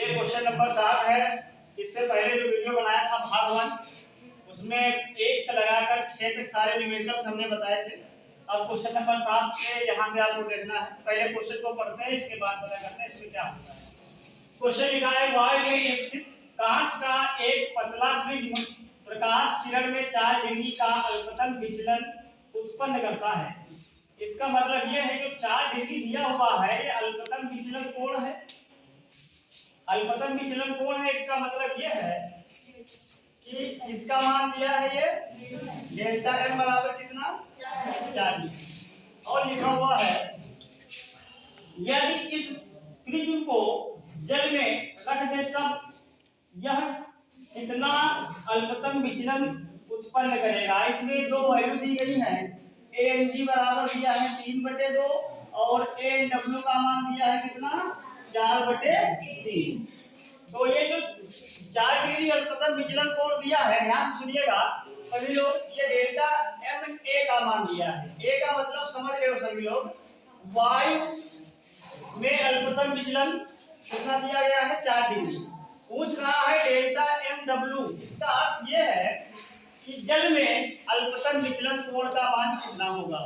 ये question number 7 है। इससे पहले जो वीडियो बनाया था भाग 1, उसमें 1 से लगाकर 6 तक सारे न्यूमेरिकल्स हमने बताए थे। अब क्वेश्चन नंबर 7 से यहाँ से आपको देखना है। पहले क्वेश्चन को पढ़ते हैं, इसके बाद पता करते हैं इसमें क्या होता है। क्वेश्चन लिखा है वाय में स्थित कांच का एक पतला प्रिज्म प्रकाश किरण में 4 डिग्री का अल्पतन विचलन उत्पन्न करता है। इसका मतलब यह है जो 4 डिग्री दिया हुआ है, ये अल्पतन विचलन कोण है। अल्पतन विचलन कोण है, इसका मतलब यह है कि इसका मान दिया है ये डेल्टा एम बराबर कितना 4 डिग्री। और लिखा हुआ है यदि इस प्रिज्म को जल में रख दे तब यह कितना अल्पतन विचलन उत्पन्न करेगा। इसमें दो वैल्यू दी गई है। ANG बराबर दिया है 3/2 और ANW का मान दिया है कितना 4/3। तो ये जो 4 डिग्री अल्पतन विचलन कोण दिया है, ध्यान सुनिएगा सभी लोग, ये डेल्टा एम ए का मान दिया है। ए का मतलब समझ रहे हो सभी लोग, वायु में अल्पतन विचलन कितना दिया गया है 4 डिग्री। पूछ रहा है डेल्टा एम डब्ल्यू। इसका अर्थ ये है कि जल में अल्पतन विचलन कोण का मान कितना होगा।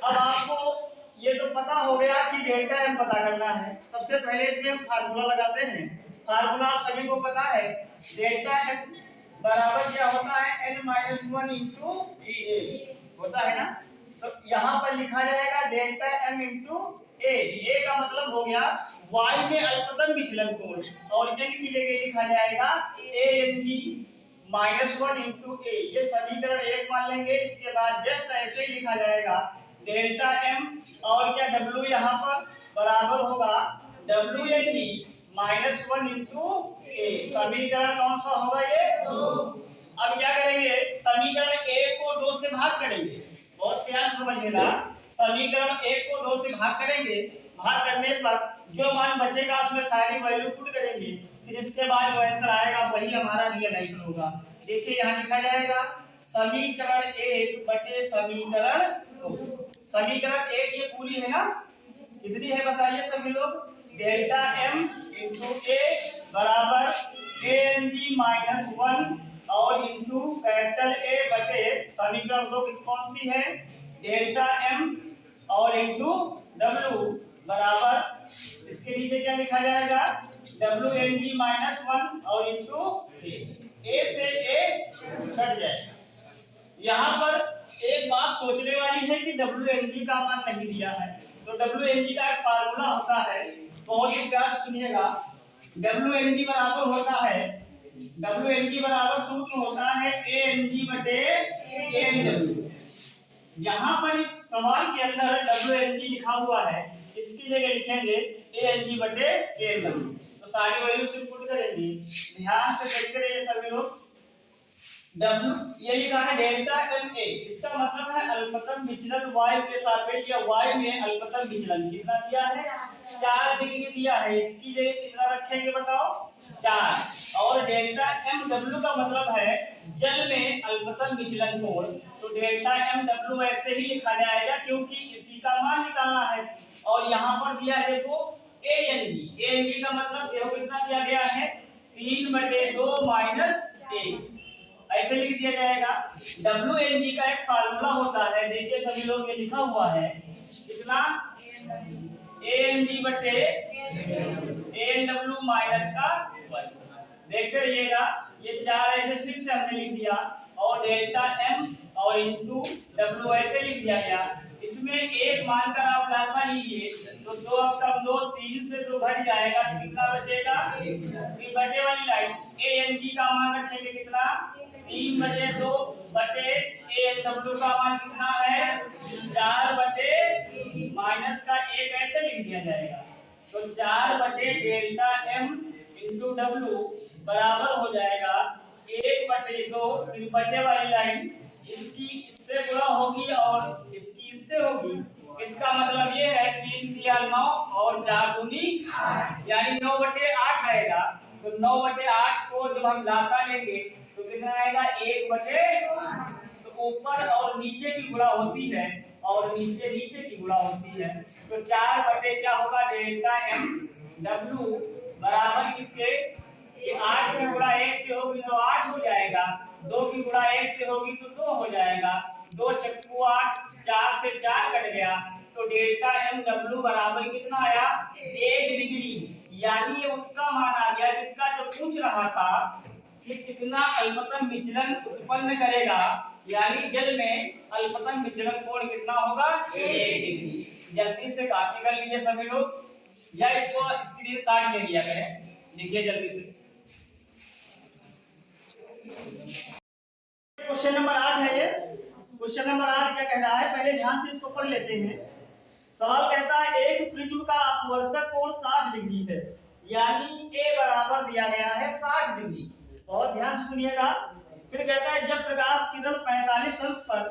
अब आपको ये तो पता हो गया कि डेल्टा एम पता करना है। सबसे पहले इसमें हम फार्मूला लगाते हैं। फार्मूला सभी को पता है, डेल्टा एम बराबर क्या होता है n-1 इंटू ए होता है ना। तो यहाँ पर लिखा जाएगा डेल्टा एम इंटू ए। ए का मतलब हो गया वायु में अल्पतन विचलन कोण, और n की जगह लिखा जाएगा ANG-1 इंटू ए। ये समीकरण 1 मान लेंगे। इसके बाद जस्ट ऐसे ही लिखा जाएगा डेल्टा एम और क्या W यहाँ पर बराबर होगा WNG-1 इंटू ए। समीकरण कौन सा होगा ये 2। अब क्या करेंगे, समीकरण 1 को 2 से भाग करेंगे। बहुत प्यार से समझिएगा, समीकरण 1 को 2 से भाग करेंगे। भाग करने पर जो मान बचेगा उसमें सारी वैल्यू पुट करेंगे, फिर इसके बाद जो आंसर आएगा वही हमारा रियल आंसर होगा। देखिए यहाँ लिखा जाएगा समीकरण 1 बटे समीकरण 2। समीकरण 1 ये पूरी है ना, कितनी है बताइए सभी लोग, डेल्टा एम इंटू ए बराबर ANG-1 और इंटू कैपिटल ए बटे समीकरण 2 कौन सी है डेल्टा एम और इंटू W बराबर, इसके नीचे क्या लिखा जाएगा WNG-1 और इंटू ए से ए कट जाएगा। यहाँ पर एक बात सोचने वाली है कि WNG का मान नहीं दिया है, तो WNG का एक फार्मूला होता है, बहुत ही प्यार से सुनिएगा। WNG बराबर होता है, WNG बराबर सूत्र होता है ANG बटे ANW। यहाँ पर इस सवाल के अंदर WNG लिखा हुआ है, इसकी जगह लिखेंगे ANG बटे ANW। तो सारी वैल्यू से पुट करेंगे। ध्यान से देखते रहिए सभी लोग। W ये लिखा है डेल्टा एम ए, इसका मतलब है अल्पतन विचलन वायु के सापेक्ष या वायु में अल्पतन विचलन कितना दिया है 4 डिग्री दिया है। इसकी जगह कितना रखेंगे बताओ 4। और डेल्टा एम डब्ल्यू का मतलब है जल में अल्पतन विचलन कोण, तो डेल्टा एम डब्ल्यू ऐसे ही लिखा जाएगा क्योंकि इसी का मान निकालना है। और यहाँ पर दिया है देखो ANG का मतलब देखो कितना दिया गया है 3/2 माइनस ए, ऐसे लिख दिया जाएगा। WNG का एक फार्मूला होता है, देखिए सभी लोग ये लिखा हुआ है कितना ANG बटे ANW माइनस का 1। देखते रहिएगा, ये 4 ऐसे फिर से हमने लिख दिया और डेल्टा एम और इंटू W ऐसे लिख दिया गया। इसमें एक मान कर आप लासा लीजिए तो 2 अब कम 2, 3 से 2 घट जाएगा तो कितना बचेगा 3 बटे वाली लाइन। ANG का मान रखेंगे कितना 3/2 बटे ANW का मान कितना है 4 बटे माइनस का 1 ऐसे लिख दिया जाएगा। तो 4 बटे डेल्टा एम इंटू W बराबर हो जाएगा 1/2 3 बटे वाली लाइन, इसकी इससे गुणा होगी और इसकी इससे होगी। इसका मतलब ये है 3 दिया 9 और 4 दूनी 8, यानी 9/8 आएगा। तो 9/8 को जब हम लासा लेंगे तो कितना आएगा 1/8। तो ऊपर और नीचे की गुणा होती है और नीचे नीचे की गुणा होती है। तो 4 बटे क्या होगा डेल्टा एम डब्ल्यू बराबर जाएगा, 2 चक्कू 8, 4 से 4 कट गया, तो डेल्टा एम डब्ल्यू बराबर कितना आया 1 डिग्री। यानी ये उसका मान आ गया जिसका जो पूछ रहा था कि कितना अल्पतन विचलन उत्पन्न करेगा, यानी जल में अल्पतन विचलन कोण कितना होगा 1 डिग्री। जल्दी से कॉपी कर लीजिए सभी लोग या इसको स्क्रीनशॉट ले लिया करें, लिखिए जल्दी से। क्वेश्चन नंबर 8 है ये। क्वेश्चन नंबर 8 क्या कह रहा है, पहले ध्यान से इसको पढ़ लेते हैं। सवाल कहता है एक प्रिज्म का अपवर्तक कोण 60 डिग्री है, यानी ए बराबर दिया गया है 60 डिग्री। बहुत ध्यान से सुनिएगा। फिर कहता है जब प्रकाश किरण 45 अंश पर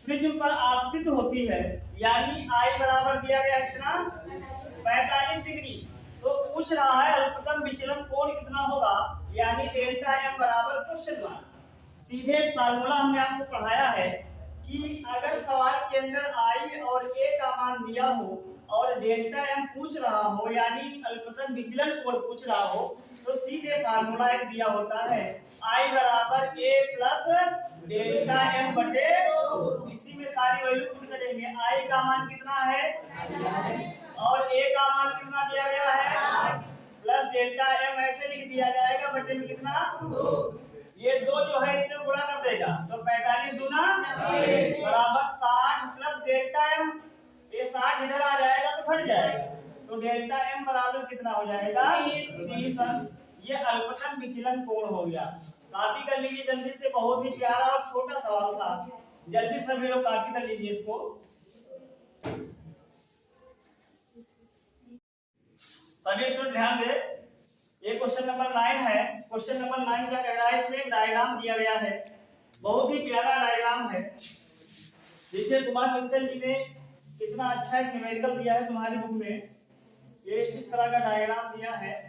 प्रिज्म पर आपतित होती है, यानी आई बराबर दिया गया है कितना 45 डिग्री, तो पूछ रहा है अल्पतम विचलन कोण कितना होगा, यानी डेल्टा एम बराबर क्वेश्चन मार्क। सीधे फार्मूला हमने आपको पढ़ाया है कि अगर सवाल के अंदर आई और ए का मान दिया हो और डेल्टा एम पूछ रहा हो, यानी अल्पतन विचलन कोण पूछ रहा हो, तो सीधे फार्मूला एक दिया होता है आई बराबर ए प्लस डेल्टा एम बटे 2। इसी में सारी वैल्यू पुट करेंगे। आई का मान कितना है और ए का मान कितना दिया गया है, प्लस डेल्टा एम ऐसे लिख दिया जाएगा बटे में कितना 2। ये 2 जो है इससे गुणा कर देगा, तो 45 दूना बराबर 60 प्लस डेल्टा एम, ये 60 इधर आ जाएगा तो घट जाएगा, तो डेल्टा एम बराबर कितना हो जाएगा 30 अंश। ये अल्पतन विचलन कोण हो गया। कॉपी कर लीजिए जल्दी से, बहुत ही प्यारा और छोटा सवाल था, जल्दी सभी लोग कॉपी कर लीजिए इसको। सभी स्टूडेंट ध्यान दे, ये क्वेश्चन नंबर 9 है। क्वेश्चन नंबर 9 क्या कह रहा है, इसमें एक डायग्राम दिया गया है, बहुत ही प्यारा डायग्राम है। देखिए कुमार मित्तल जी ने कितना अच्छा एक न्यूमेरिकल दिया है तुम्हारी बुक में, ये इस तरह का डायग्राम दिया है।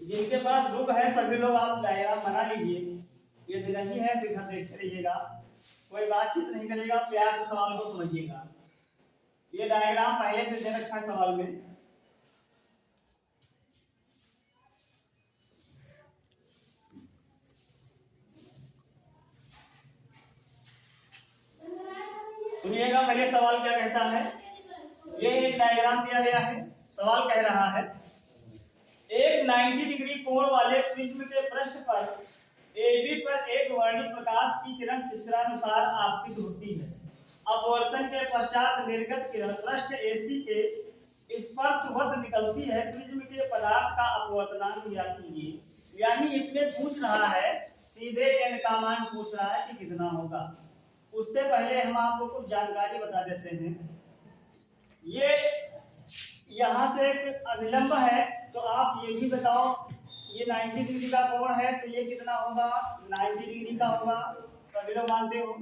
जिनके पास बुक है सभी लोग आप डायग्राम बना लीजिए, ये दिनही है, फिर देखते रहिएगा, कोई बातचीत नहीं करेगा, प्यार से सवाल को समझिएगा। ये डायग्राम पहले से दे रखा है सवाल में। सुनिएगा पहले सवाल क्या कहता है। ये एक डायग्राम दिया गया है, सवाल कह रहा है एक 90 डिग्री कोण वाले प्रिज्म के पृष्ठ पर AB पर एक वर्णित प्रकाश की किरण चित्रानुसार आपतित होती है। अपवर्तन के पश्चात निर्गत किरण पृष्ठ AC के स्पर्शवत निकलती है। प्रिज्म के पदार्थ का अपवर्तनांक ज्ञात कीजिए। यानी इसमें पूछ रहा है सीधे n का मान पूछ रहा है कि कितना होगा। उससे पहले हम आपको कुछ जानकारी बता देते हैं। ये यहाँ से एक अभिलंब है, तो आप ये भी बताओ, ये 90 डिग्री का कोण है, तो ये कितना होगा 90 डिग्री का होगा, सभी लोग मानते हो।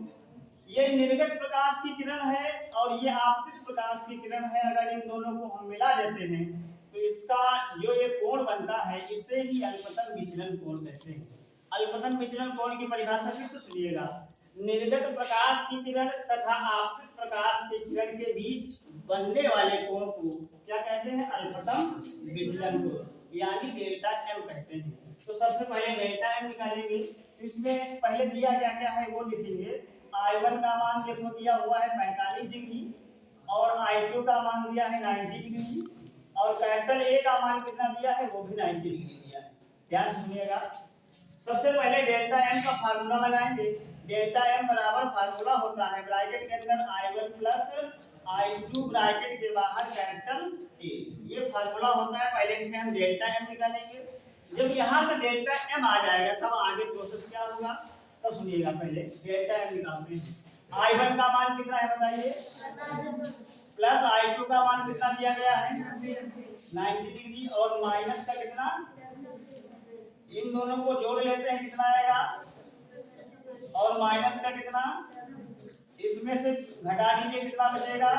ये निर्गत प्रकाश की किरण है और ये आपतित प्रकाश की किरण है। अगर इन दोनों को हम मिला देते हैं तो इसका जो ये कोण बनता है इसे ही अल्पतन विचलन कोण कहते हैं। अल्पतन विचलन कोण की परिभाषा फिर से सुनिएगा। निर्गत प्रकाश की किरण तथा आपतित प्रकाश की किरण के बीच बनने वाले कोण को क्या कहते हैं, अल्पतन विचलन कोण, यानी डेल्टा एम कहते हैं। तो सबसे पहले डेल्टा एम निकालेंगे। इसमें पहले दिया क्या क्या है वो लिखेंगे। I1 का मान देखो दिया हुआ है 45 डिग्री और I2 का मान दिया है 90 डिग्री और कैपिटल A का मान कितना दिया है वो भी 90 डिग्री दिया है। ध्यान सुनिएगा। सबसे पहले डेल्टा एम का फार्मूला लगाएंगे। डेल्टा एम बराबर फार्मूला होता है ब्रैकेट के अंदर I1 प्लस I2 ब्रैकेट के बाहर कैपिटल A, ये फार्मूला होता है। पहले इसमें हम डेल्टा एम निकालेंगे। जब यहाँ से डेल्टा एम आ जाएगा तब आगे प्रोसेस क्या होगा, तब सुनिएगा। पहले डेल्टा एम निकालते हैं। I1 का मान कितना है बताइए, प्लस I2 का मान कितना दिया गया है 90 डिग्री और माइनस का कितना, इन दोनों को जोड़ लेते हैं कितना आएगा, और माइनस का कितना, इसमें से घटा दीजिए कितना बचेगा।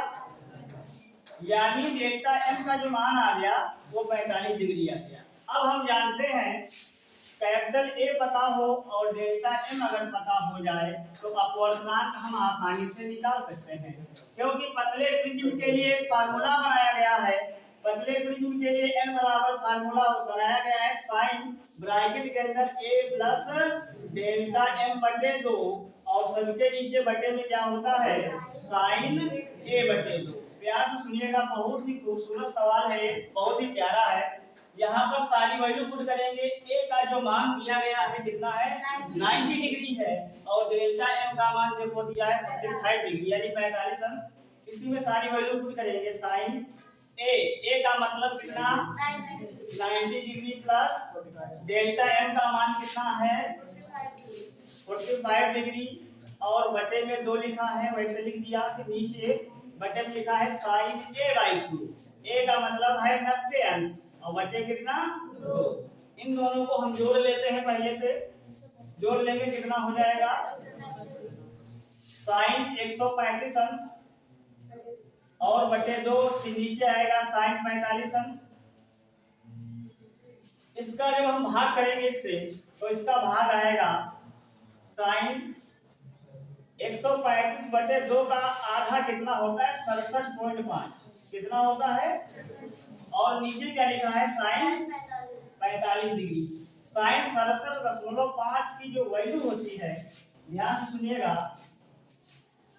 यानी डेल्टा एम का जो मान आ गया वो 45 डिग्री आ गया। अब हम जानते हैं कैपिटल ए पता हो और डेल्टा एम अगर पता हो जाए तो अपवर्तनांक हम आसानी से निकाल सकते हैं, क्योंकि पतले प्रिज्म के लिए एक फार्मूला बनाया गया है। पतले प्रिज्म के लिए n बराबर फार्मूला बनाया गया है साइन ब्रैकेट के अंदर a प्लस डेल्टा m बटे 2 और सबके नीचे बटे में क्या होता है साइन a बटे 2। प्यार से सुनिएगा, बहुत ही खूबसूरत सवाल है, बहुत ही प्यारा है। यहाँ पर सारी वैल्यू पुट करेंगे। a का जो मान दिया गया है कितना है 90 डिग्री है और डेल्टा m का मान देखो दिया है 45 डिग्री यानी 45 अंश। इसी में सारी वैल्यू पुट करेंगे। साइन a का मतलब कितना 90 डिग्री प्लस डेल्टा m का मान कितना है 45 डिग्री और बटे में 2 लिखा है, वैसे लिख दिया। फिर नीचे बटे में लिखा है साइन a/2। a का मतलब है 90 अंश और बटे कितना 2। इन दोनों को हम जोड़ लेते हैं, पहले से जोड़ लेंगे कितना हो जाएगा साइन 135 अंश और बटे 2 नीचे आएगा साइन 45 अंश। इसका जब हम भाग करेंगे इससे तो इसका भाग आएगा साइन 135 बटे 2 का आधा कितना होता है 67.5 कितना होता है और नीचे क्या लिखा है साइन 45 डिग्री। साइन 67.5 की जो वैल्यू होती है ध्यान से सुनिएगा,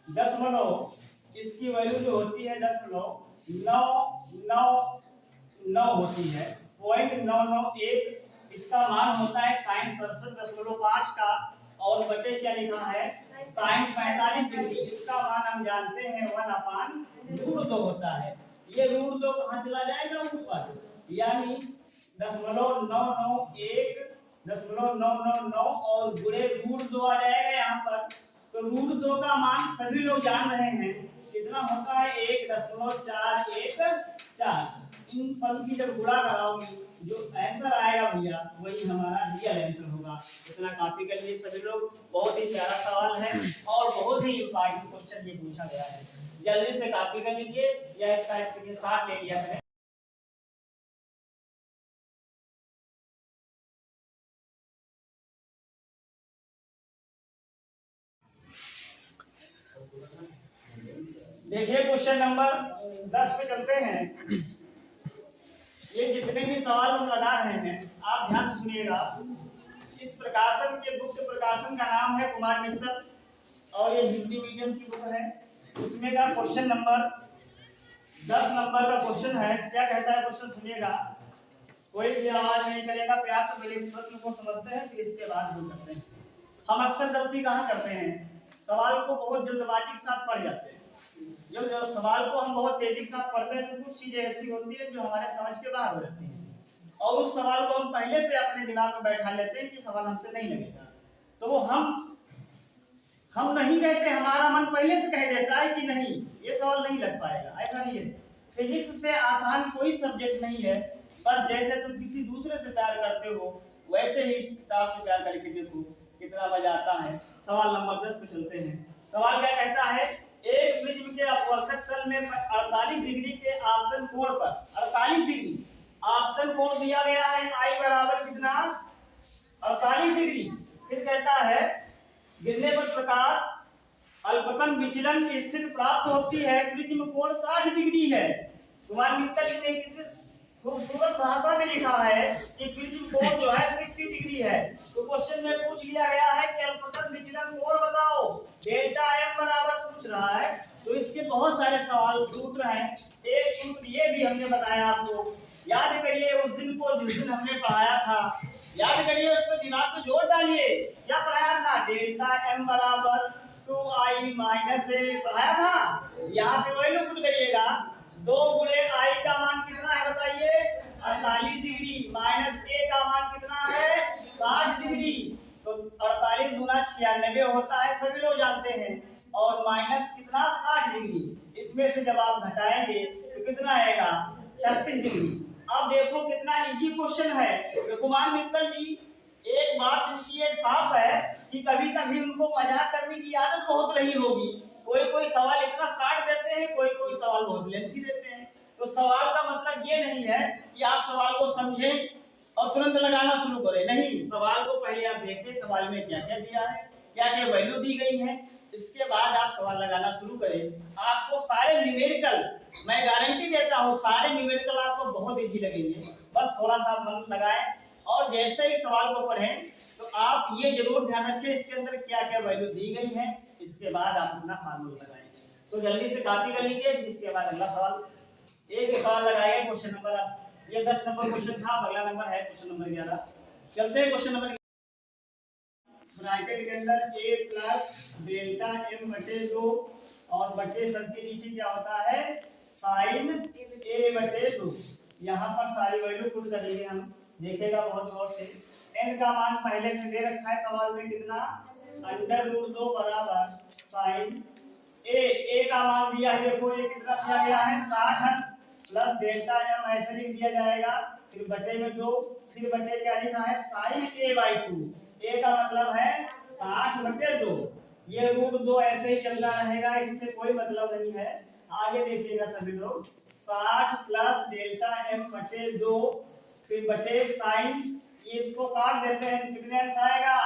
दशमलव इसकी वैल्यू जो होती है 0.999 होती है 0.991। इसका मान होता है साइन 67.5 का और बटे क्या लिखा है साइन 45 डिग्री। इसका मान हम जानते हैं 1/√2 होता है। ये √2 कहाँ चला जाएगा ऊपर, यानी 0.991 और गुणे √2 आ जाएगा यहाँ पर। तो √2 का मान सभी लोग जान रहे हैं कितना होता है 1.414। इन सब की जब गुणा कराओगी जो आंसर आएगा भैया वही हमारा रियल आंसर होगा। इतना कॉपी कर लिए सभी लोग। बहुत ही प्यारा सवाल है और बहुत ही इंपॉर्टेंट क्वेश्चन ये पूछा गया है। जल्दी से कॉपी कर लीजिए या इसका स्क्रीनशॉट ले लिया करें। देखिए क्वेश्चन नंबर 10 पे चलते हैं। ये जितने भी सवाल हम लगा रहे हैं आप ध्यान से सुनिएगा। इस प्रकाशन के बुक के प्रकाशन का नाम है कुमार मित्तल और ये हिंदी मीडियम की बुक है। उसमें का क्वेश्चन नंबर 10 नंबर का क्वेश्चन है। क्या कहता है क्वेश्चन सुनिएगा, कोई भी आवाज नहीं करेगा, प्यार से पहले प्रश्न को समझते हैं फिर इसके बाद हम करते हैं। हम अक्सर गलती कहाँ करते हैं, सवाल को बहुत जल्दबाजी के साथ पढ़ जाते हैं। जब सवाल को हम बहुत तेजी के साथ पढ़ते हैं तो कुछ चीजें ऐसी होती है जो हमारे समझ के बाहर हो जाती है और उस सवाल को हम पहले से अपने दिमाग में बैठा लेते हैं कि सवाल हमसे नहीं लगेगा। तो वो हम नहीं कहते, हमारा मन पहले से कह देता है कि नहीं ये सवाल नहीं लग पाएगा। ऐसा नहीं है, फिजिक्स से आसान कोई सब्जेक्ट नहीं है। बस जैसे तुम किसी दूसरे से प्यार करते हो वैसे ही इस किताब से प्यार करके देखो कितना मजा आता है। सवाल नंबर 10 पे चलते हैं। सवाल क्या कहता है, एक प्रिज्म के अपवर्तक तल में 48 डिग्री के आपतन कोण पर 48 डिग्री आपतन कोण दिया गया है I बराबर कितना 48 डिग्री। फिर कहता है गिरने पर प्रकाश अल्पतन विचलन की स्थिति प्राप्त होती है, प्रिज्म कोण 60 डिग्री है। कुमार मित्तल जी ने कितनी खूबसूरत भाषा में लिखा है कि प्रिज्म कोण जो है 60 डिग्री है। तो क्वेश्चन में पूछ लिया गया है कि अल्पतन विचलन कोण बताओ, डेल्टा m बराबर पूछ रहा है। तो इसके बहुत सारे सवाल सूत्र हैं। एक सूत्र ये भी हमने बताया आपको, याद करिए उस दिन को जिस दिन हमने पढ़ाया था, याद करिए उस पर दिमाग में जोर डालिए। क्या पढ़ाया था, डेल्टा m बराबर 2i माइनस a पढ़ाया था। यहाँ पे वही लोग पुट करिएगा 2 गुणे i का मान कितना है बताइए 48 डिग्री माइनस a का मान कितना है 60 डिग्री। तो 48 गुना 96 होता है, सभी लोग जानते हैं, और माइनस कितना 60 डिग्री। इसमें से जब आप घटाएंगे तो कितना आएगा 36 डिग्री। अब देखो कितना इजी क्वेश्चन है। तो कुमार मित्तल जी एक बात उनकी एक साफ है कि कभी कभी उनको मजाक करने की आदत बहुत रही होगी। कोई कोई सवाल इतना शार्ट देते हैं, कोई कोई सवाल बहुत लेंथी देते हैं। तो सवाल का मतलब ये नहीं है कि आप सवाल को समझें और तुरंत लगाना शुरू करें, नहीं, सवाल को पहले आप देखें सवाल में क्या क्या दिया है, क्या क्या वैल्यू दी गई है, इसके बाद आप सवाल लगाना शुरू करें। आपको सारे न्यूमेरिकल, मैं गारंटी देता हूँ सारे न्यूमेरिकल आपको बहुत इजी लगेंगे। बस थोड़ा सा मन लगाएं और जैसे ही सवाल को पढ़ें तो आप ये जरूर ध्यान रखें इसके अंदर क्या क्या वैल्यू दी गई है। इसके बाद आप अपना फार्मूला लगाएंगे। तो जल्दी से कॉपी कर लीजिए। इसके बाद अगला सवाल, एक सवाल लगाइए। क्वेश्चन नंबर, ये 10 नंबर क्वेश्चन था, अगला नंबर है क्वेश्चन नंबर 11। चलते हैं क्वेश्चन नंबर। ब्रैकेट के अंदर a प्लस डेल्टा m बटे 2 और बटे सबके नीचे क्या होता है साइन a बटे 2। यहाँ पर सारी वैल्यू पुट करेंगे हम, देखेगा बहुत गौर से। n का मान पहले से दे रखा है सवाल में कितना, √2 बराबर साइन a का मान दिया है। देखो ये कितना दिया गया है 60 अंश प्लस डेल्टा m ऐसे लिख दिया जाएगा, फिर बटे में 2, फिर बटे क्या लिखा है साइन a/2। a का मतलब है 60 बटे 2। ये √2 ऐसे ही चलता रहेगा, इससे कोई मतलब नहीं है। आगे देखिएगा सभी लोग, 60 प्लस डेल्टा m बटे 2 फिर बटे साइन, इसको काट देते हैं, कितने अंश आएगा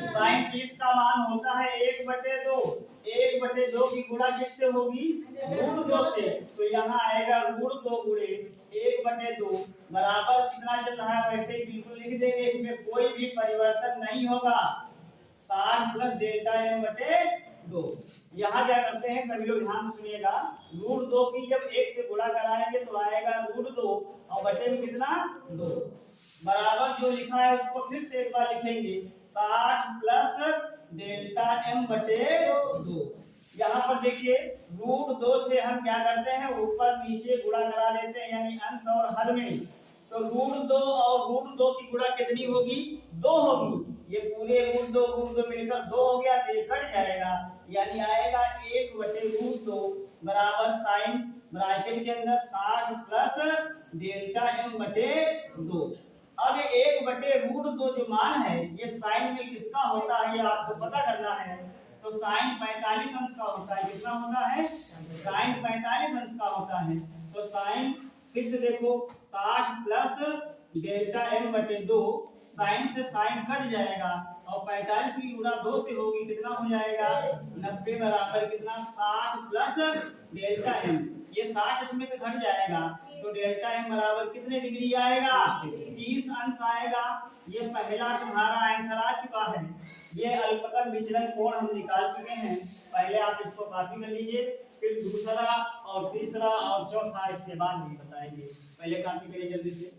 साइन 30 का मान होता है 1 बटे 2। 1 बटे 2 की गुणा किससे होगी √2 से, तो यहाँ आएगा √2 गुणे 1 बटे 2 बराबर कितना चल रहा है वैसे ही बिल्कुल लिख देंगे, इसमें कोई भी परिवर्तन नहीं होगा। 60 प्लस डेल्टा m बटे 2। यहाँ क्या करते हैं सभी लोग ध्यान सुनिएगा, √2 की जब 1 से गुणा कराएंगे तो आएगा √2 और बटे में कितना 2 बराबर जो लिखा है उसको फिर से एक बार लिखेंगे 60 प्लस डेल्टा m बटे 2। यहाँ पर देखिए √2 से हम क्या करते हैं ऊपर नीचे गुणा करा लेते हैं, यानी अंश और हर में। तो √2 और √2 की गुणा कितनी होगी 2 होगी। ये पूरे √2 मिलकर 2 हो गया, तो ये कट जाएगा, यानी आएगा 1 बटे √2 बराबर साइन ब्रैकेट के अंदर 60 प्लस डेल्टा m बटे 2। अब 1 बटे √2 जो मान है ये साइन में किसका होता है ये आपको पता करना है। तो साइन 45 अंश का होता है। कितना होता है साइन 45 अंश का होता है। तो साइन फिर से देखो 60 प्लस डेल्टा m बटे 2, साइन से साइन कट जाएगा और 45 की गुणा 2 से होगी, कितना हो जाएगा 90 बराबर कितना 60 प्लस डेल्टा m। ये 60 इसमें से घट जाएगा तो डेल्टा m बराबर कितने डिग्री आएगा 30 अंश आएगा। ये पहला तुम्हारा आंसर आ चुका है। ये अल्पतम विचलन कोण हम निकाल चुके हैं, पहले आप इसको कॉपी कर लीजिए, फिर दूसरा और तीसरा और चौथा इसके बाद भी बताएंगे। पहले कॉपी करिए जल्दी से।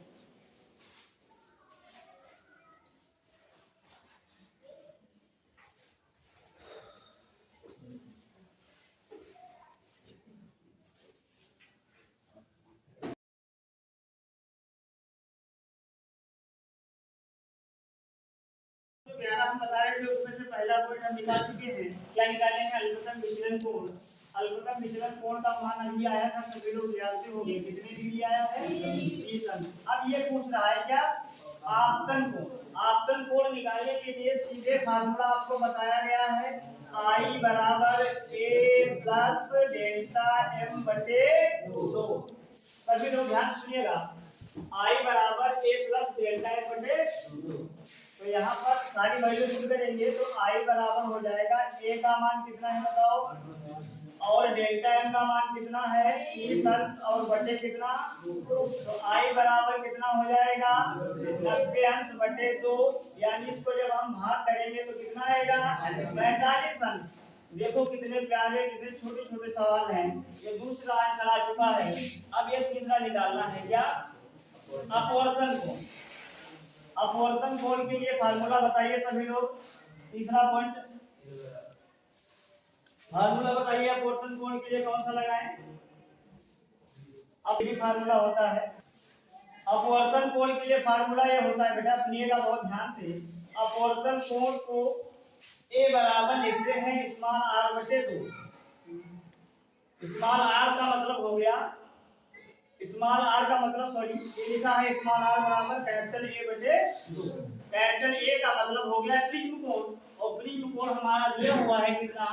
हम बता रहे थे उसमें से पहला पॉइंट हम निकाल चुके हैं। क्या निकाले हैं अल्पतम विचलन कोण। अल्पतम विचलन कोण का मान अभी आया था, सभी लोग याद से हो गए, कितने डिग्री आया है 30 अंश। अब ये पूछ रहा है क्या आपतन कोण। आपतन कोण निकालने के लिए सीधे फार्मूला आपको बताया गया है, I बराबर a प्लस डेल्टा m बटे 2। सभी लोग ध्यान सुनिएगा, I बराबर a प्लस डेल्टा m बटे 2। तो यहाँ पर सारी वैल्यू पुट करेंगे तो I बराबर हो जाएगा a का मान कितना है बताओ, और डेल्टा m का मान कितना है 30 अंश और बटे कितना, तो I बराबर कितना हो जाएगा 90 अंश बटे 2, यानी इसको जब हम भाग करेंगे तो कितना आएगा 45 अंश। देखो कितने प्यारे कितने छोटे छोटे सवाल हैं। ये दूसरा आंसर आ चुका है। अब ये तीसरा निकालना है क्या अपवर्तन कोण। अपवर्तन कोण के लिए फार्मूला बताइए सभी लोग। तीसरा पॉइंट फार्मूला बताइए अपवर्तन कोण के लिए कौन सा लगाएं। अब ये फार्मूला होता है अपवर्तन कोण के लिए, फार्मूला ये होता है बेटा सुनिएगा बहुत ध्यान से। अपवर्तन कोण को a बराबर लिखते हैं स्मॉल r बटे 2। स्मॉल r का मतलब हो गया, स्मॉल r का मतलब सॉरी ये लिखा है स्मॉल r बराबर कैपिटल A बटे 2। कैपिटल A का मतलब हो गया प्रिज्म कोण, और प्रिज्म कोण हमारा दिया हुआ है कितना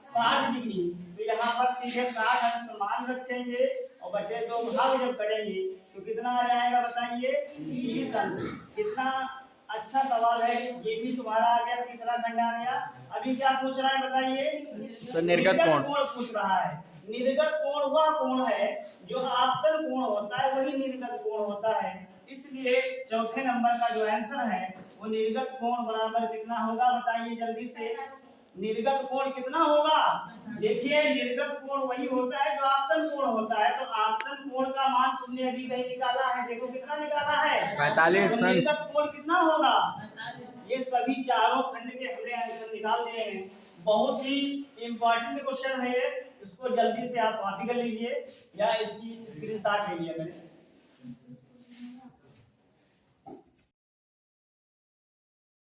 60 डिग्री। तो यहाँ पर सीधे 60 अंश मान रखेंगे और बटे 2 भाग जब करेंगे तो कितना आ जाएगा बताइए 30 अंश। कितना अच्छा सवाल है, ये भी तुम्हारा आ गया, तीसरा खंड आ गया। अभी क्या पूछ रहा है बताइए? तो निर्गत कोण पूछ रहा है। निर्गत कोण वह कोण है जो आपतन कोण होता है, वही निर्गत कोण होता है। इसलिए चौथे नंबर का जो आंसर है वो निर्गत कोण बराबर कितना होगा बताइए जल्दी से। निर्गत कोण कितना होगा? देखिए निर्गत कोण वही होता है जो आपतन कोण होता है। तो आपतन कोण का मान तुमने अभी कहीं निकाला है, देखो कितना निकाला है? 45। तो निर्गत कोण कितना होगा? ये सभी चारों खंड के हमने आंसर निकाल दिए हैं। बहुत ही इंपॉर्टेंट क्वेश्चन है ये, इसको जल्दी से आप कॉपी कर लीजिए या इसकी स्क्रीनशॉट ले लीजिए।